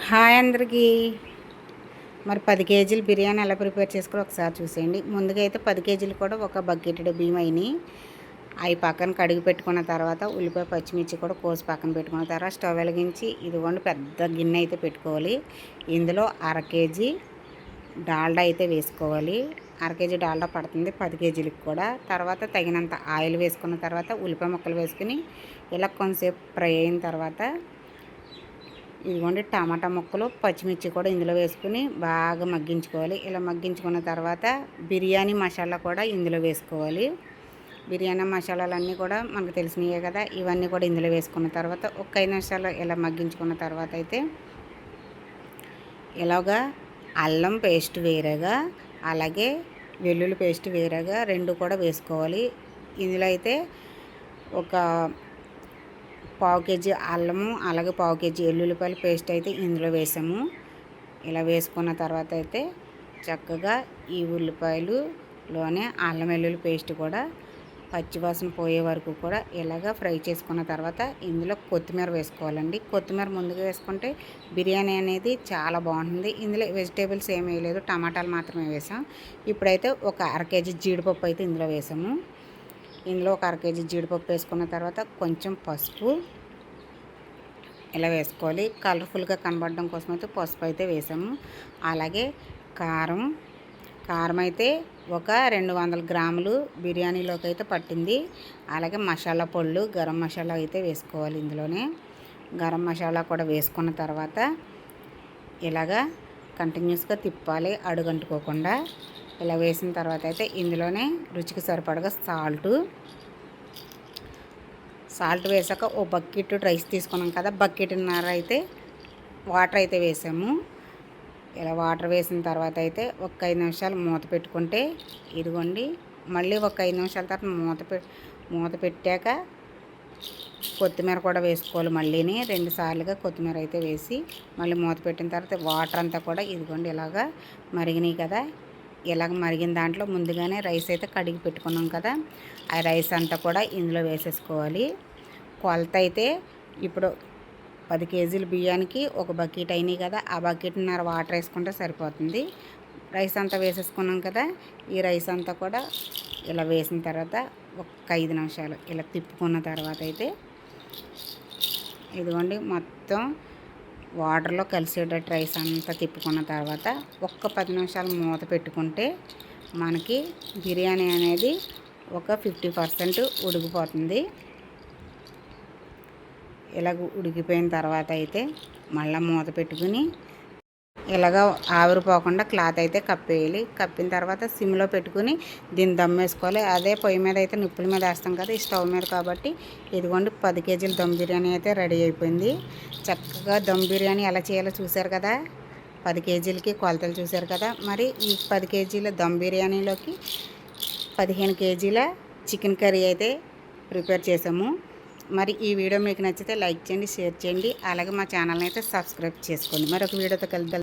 Hi అందరికీ. మరి 10 కేజీలు బిర్యానీ ఎలా ప్రిపేర్ చేసుకోవాలో ఒకసారి చూసేయండి. ముందుగా అయితే 10 కేజీలు కూడా ఒక బకెటెడ్ బియ్యం అయినాయి. అవి పక్కన కడిగి పెట్టుకున్న తర్వాత ఉల్లిపాయ పచ్చిమిర్చి కూడా కోసి పక్కన పెట్టుకున్న తర్వాత స్టవ్ వెలిగించి ఇదిగోండి పెద్ద గిన్నె అయితే పెట్టుకోవాలి. ఇందులో అర కేజీ డాల్డా అయితే వేసుకోవాలి. అర కేజీ డాల్డా పడుతుంది 10 కేజీలకు కూడా. తర్వాత తగినంత ఆయిల్ వేసుకున్న తర్వాత ఉల్లిపాయ ముక్కలు వేసుకుని ఇలా కొంతసేపు ఫ్రై అయిన తర్వాత ఇదిగోండి టమాటా ముక్కలు పచ్చిమిర్చి కూడా ఇందులో వేసుకుని బాగా మగ్గించుకోవాలి. ఇలా మగ్గించుకున్న తర్వాత బిర్యానీ మసాలా కూడా ఇందులో వేసుకోవాలి. బిర్యానీ మసాలాలన్నీ కూడా మనకు తెలిసినవే కదా, ఇవన్నీ కూడా ఇందులో వేసుకున్న తర్వాత ఒక 5 నిమిషాలు ఇలా మగ్గించుకున్న తర్వాత అయితే ఇలాగా అల్లం పేస్ట్ వేరేగా అలాగే వెల్లుల్లి పేస్ట్ వేరేగా రెండు కూడా వేసుకోవాలి. ఇందులో అయితే ఒక పావు కేజీ అల్లము అలాగే పావు కేజీ ఎల్లుల్లిపాయల పేస్ట్ అయితే ఇందులో వేసాము. ఇలా వేసుకున్న తర్వాత అయితే చక్కగా ఈ ఉల్లిపాయలులోనే అల్లం వెల్లుల్లి పేస్ట్ కూడా పచ్చివాసన పోయే వరకు కూడా ఇలాగ ఫ్రై చేసుకున్న తర్వాత ఇందులో కొత్తిమీర వేసుకోవాలండి. కొత్తిమీర ముందుగా వేసుకుంటే బిర్యానీ అనేది చాలా బాగుంటుంది. ఇందులో వెజిటేబుల్స్ ఏమీ వేయలేదు, టమాటాలు మాత్రమే వేసాం. ఇప్పుడైతే ఒక అర కేజీ జీడిపప్పు అయితే ఇందులో వేసాము. ఇందులో ఒక అర కేజీ జీడిపప్పు వేసుకున్న తర్వాత కొంచెం పసుపు ఇలా వేసుకోవాలి. కలర్ఫుల్గా కనబడడం కోసం అయితే పసుపు అయితే వేసాము. అలాగే కారం అయితే ఒక 200 గ్రాములు బిర్యానీలోకి అయితే పట్టింది. అలాగే మసాలా పొళ్ళు గరం మసాలా అయితే వేసుకోవాలి. ఇందులోనే గరం మసాలా కూడా వేసుకున్న తర్వాత ఇలాగా కంటిన్యూస్గా తిప్పాలి అడుగంటుకోకుండా. ఇలా వేసిన తర్వాత అయితే ఇందులోనే రుచికి సరిపడగా సాల్ట్ వేసాక ఓ బకెట్ రైస్ తీసుకున్నాం కదా, బకెట్న్నర అయితే వాటర్ అయితే వేసాము. ఇలా వాటర్ వేసిన తర్వాత అయితే ఒక 5 నిమిషాలు మూత పెట్టుకుంటే ఇదిగోండి మళ్ళీ ఒక 5 నిమిషాల తర్వాత మూత పెట్టాక కొత్తిమీర కూడా వేసుకోవాలి. మళ్ళీని 2 సార్లుగా కొత్తిమీర అయితే వేసి మళ్ళీ మూత పెట్టిన తర్వాత వాటర్ అంతా కూడా ఇదిగోండి ఇలాగా మరిగినాయి కదా. ఇలాగ మరిగిన దాంట్లో ముందుగానే రైస్ అయితే కడిగి పెట్టుకున్నాం కదా, ఆ రైస్ అంతా కూడా ఇందులో వేసేసుకోవాలి. కొలత అయితే ఇప్పుడు 10 కేజీల బియ్యానికి ఒక బకెట్ అయినాయి కదా, ఆ బకెట్న్నర వాటర్ వేసుకుంటే సరిపోతుంది. రైస్ అంతా వేసేసుకున్నాం కదా, ఈ రైస్ అంతా కూడా ఇలా వేసిన తర్వాత ఒక 5 నిమిషాలు ఇలా తిప్పుకున్న తర్వాత అయితే ఇదిగోండి మొత్తం వాటర్లో కలిసేటట్టు రైస్ అంతా తిప్పుకున్న తర్వాత ఒక్క 10 నిమిషాలు మూత పెట్టుకుంటే మనకి బిర్యానీ అనేది ఒక 50% ఉడికిపోతుంది. ఇలాగ ఉడికిపోయిన తర్వాత అయితే మళ్ళీ మూత పెట్టుకుని ఇలాగ ఆవిరిపోకుండా క్లాత్ అయితే కప్పేయాలి. కప్పిన తర్వాత సిమ్లో పెట్టుకుని దీన్ని దమ్ వేసుకోవాలి. అదే పొయ్యి మీద అయితే నిప్పుల మీద వేస్తాం కదా, ఈ స్టవ్ మీద కాబట్టి ఇదిగోండి 10 కేజీల దమ్ బిర్యానీ అయితే రెడీ అయిపోయింది. చక్కగా దమ్ బిర్యానీ ఎలా చేయాలో చూశారు కదా, 10 కేజీలకి కొలతలు చూశారు కదా. మరి ఈ 10 కేజీల దమ్ బిర్యానీలోకి 15 కేజీల చికెన్ కర్రీ అయితే ప్రిపేర్ చేసాము. మరి ఈ వీడియో మీకు నచ్చితే లైక్ చేయండి, షేర్ చేయండి, అలాగే మా ఛానల్ని అయితే సబ్స్క్రైబ్ చేసుకోండి. మరొక వీడియోతో కలుద్దాం.